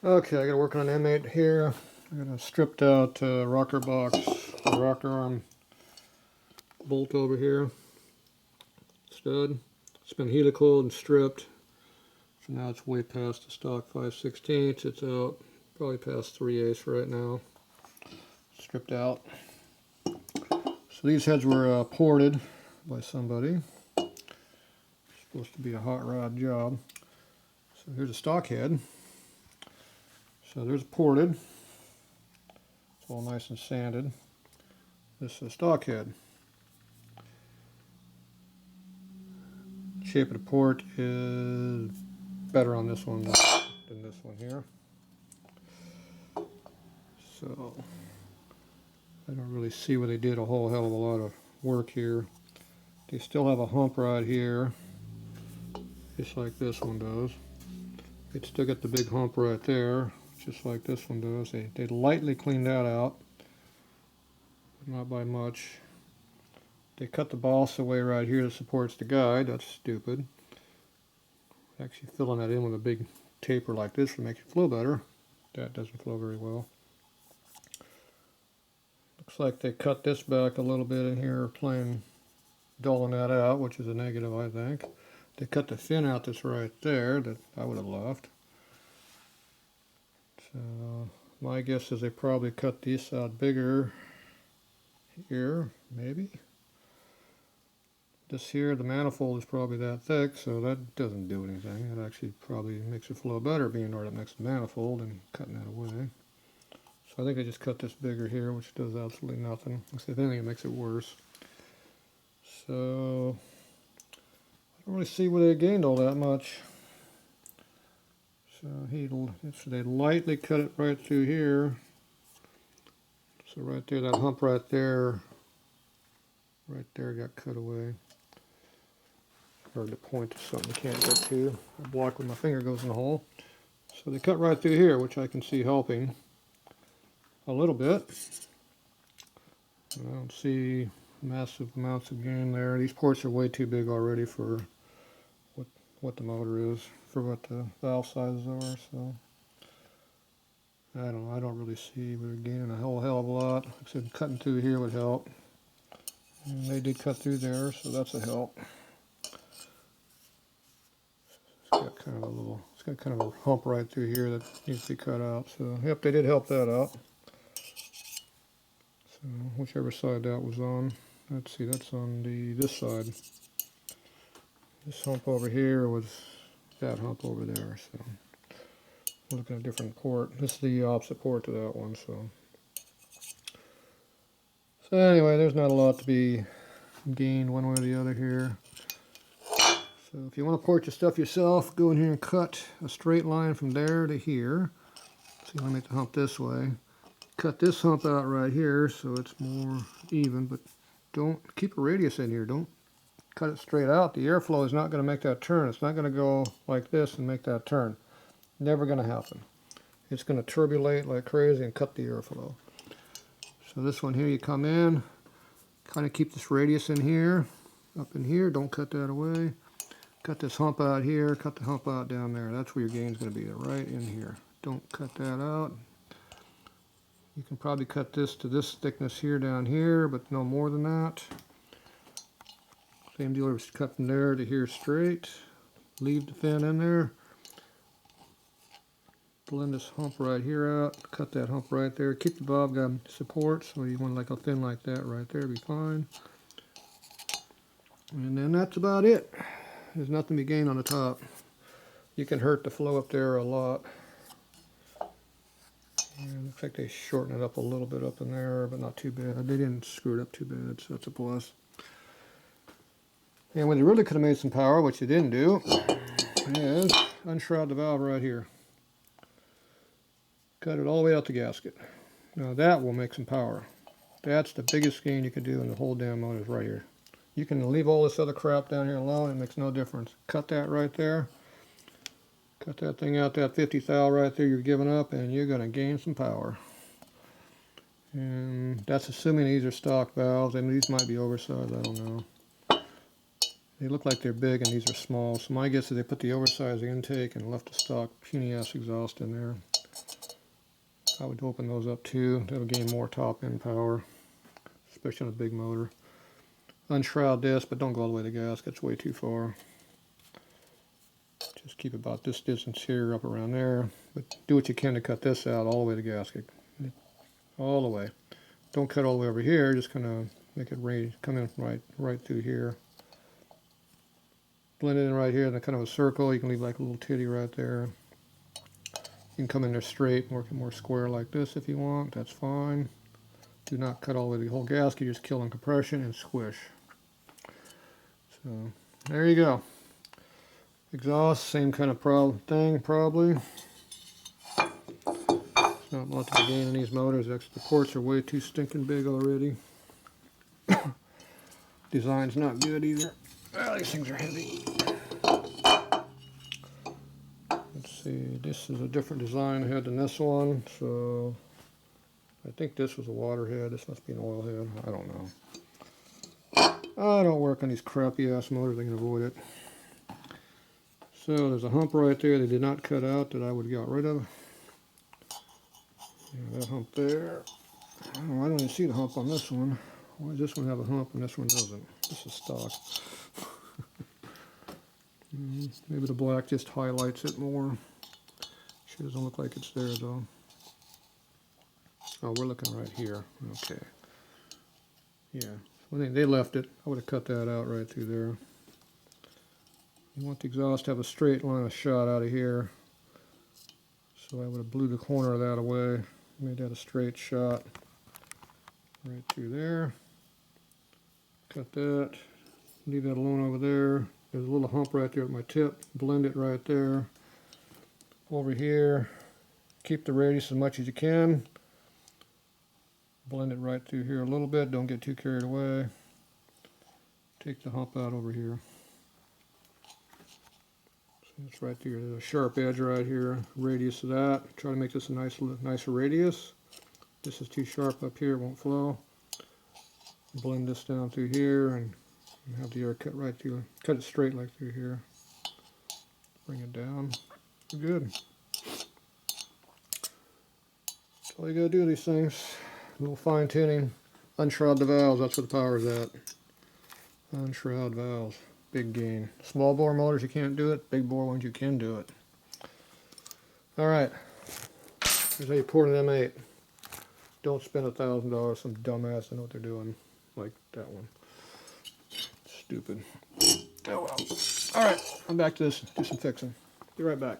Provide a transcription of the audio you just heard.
Okay, I gotta work on an M8 here. I got a stripped out rocker box, rocker arm bolt over here, stud. It's been helicoiled and stripped, so now it's way past the stock 5/16. It's out probably past 3/8 right now. Stripped out. So these heads were ported by somebody. Supposed to be a hot rod job. So here's a stock head. So there's ported. It's all nice and sanded. This is a stock head. Shape of the port is better on this one than this one here. So I don't really see where they did a whole hell of a lot of work here. They still have a hump right here, just like this one does. They still got the big hump right there, just like this one does. They lightly cleaned that out, not by much. They cut the balsa away right here that supports the guide. That's stupid. Actually filling that in with a big taper like this would make it flow better. That doesn't flow very well. Looks like they cut this back a little bit in here, playing dulling that out, which is a negative, I think. They cut the fin out that's right there that I would have left. So my guess is they probably cut these out bigger here, maybe. This here, the manifold is probably that thick, so that doesn't do anything. It actually probably makes it flow better being right up next to the manifold and cutting that away. So I think I just cut this bigger here, which does absolutely nothing. If anything, it makes it worse. So I don't really see where they gained all that much. So they lightly cut it right through here. So right there, that hump right there got cut away. Hard to point to something you can't get to. I block when my finger goes in the hole. So they cut right through here, which I can see helping a little bit. I don't see massive amounts of gain there. These ports are way too big already for what the motor is, for what the valve sizes are. So I don't really see we're gaining a whole hell of a lot. Like I said, cutting through here would help. And they did cut through there, so that's a help. It's got kind of a hump right through here that needs to be cut out. So yep, they did help that out. So whichever side that was on, let's see, that's on this side. This hump over here was that hump over there. So we're looking at a different port. This is the opposite port to that one. So anyway, there's not a lot to be gained one way or the other here. So if you want to port your stuff yourself, go in here and cut a straight line from there to here. So you want to make the hump this way. Cut this hump out right here so it's more even, but don't keep a radius in here. Don't cut it straight out. The airflow is not going to make that turn. It's not going to go like this and make that turn. Never going to happen. It's going to turbulate like crazy and cut the airflow. So this one here, you come in, kind of keep this radius in here, up in here. Don't cut that away. Cut this hump out here, cut the hump out down there. That's where your gain is going to be, right in here. Don't cut that out. You can probably cut this to this thickness here down here, but no more than that. Same deal, just cut from there to here straight. Leave the fin in there. Blend this hump right here out. Cut that hump right there. Keep the bob guide support, so you want like a fin like that right there, be fine. And then that's about it. There's nothing to be gained on the top. You can hurt the flow up there a lot. And looks like they shortened it up a little bit up in there, but not too bad. They didn't screw it up too bad, so that's a plus. And when they really could have made some power, which they didn't do, is unshroud the valve right here. Cut it all the way out the gasket. Now that will make some power. That's the biggest gain you can do in the whole damn motor is right here. You can leave all this other crap down here alone, it makes no difference. Cut that right there. Cut that thing out, that 50 thou right there you're giving up, and you're going to gain some power. And that's assuming these are stock valves, and these might be oversized, I don't know. They look like they're big and these are small, so my guess is they put the oversized intake and left the stock puny ass exhaust in there. I would open those up too. That'll gain more top end power, especially on a big motor. Unshroud this, but don't go all the way to the gasket. It's way too far. Just keep about this distance here, up around there. But do what you can to cut this out all the way to the gasket. All the way. Don't cut all the way over here. Just kind of make it come in right through here. Blend it in right here in kind of a circle. You can leave like a little titty right there. You can come in there straight, work it more square like this if you want. That's fine. Do not cut all the way to the whole gasket. Just kill on compression and squish. So there you go. Exhaust, same kind of thing probably. It's not much to gain in these motors. The ports are way too stinking big already. Design's not good either. Oh, these things are heavy. Let's see, this is a different design head than this one, so I think this was a water head. This must be an oil head. I don't know. I don't work on these crappy ass motors. I can avoid it. So there's a hump right there they did not cut out that I would have got rid of. Yeah, that hump there. I don't even see the hump on this one. Why does this one have a hump and this one doesn't? This is stock. Maybe the black just highlights it more. Sure doesn't look like it's there though. Oh, we're looking right here. Okay. Yeah. Well, they left it. I would have cut that out right through there. You want the exhaust to have a straight line of shot out of here. So I would have blew the corner of that away. Made that a straight shot. Right through there. Cut that. Leave that alone over there. There's a little hump right there at my tip. Blend it right there. Over here. Keep the radius as much as you can. Blend it right through here a little bit. Don't get too carried away. Take the hump out over here. So it's right there. There's a sharp edge right here. Radius of that. Try to make this a nicer radius. This is too sharp up here. It won't flow. Blend this down through here and have the air cut right through. Cut it straight like through here. Bring it down. Good. That's all you gotta do with these things. A little fine tuning. Unshroud the valves. That's where the power is at. Unshroud valves. Big gain. Small bore motors you can't do it. Big bore ones you can do it. Alright. Here's how you port an M8. Don't spend $1,000. Some dumbass I know what they're doing. Like that one. Stupid. Oh well. Alright, I'm back to this. Do some fixing. Be right back.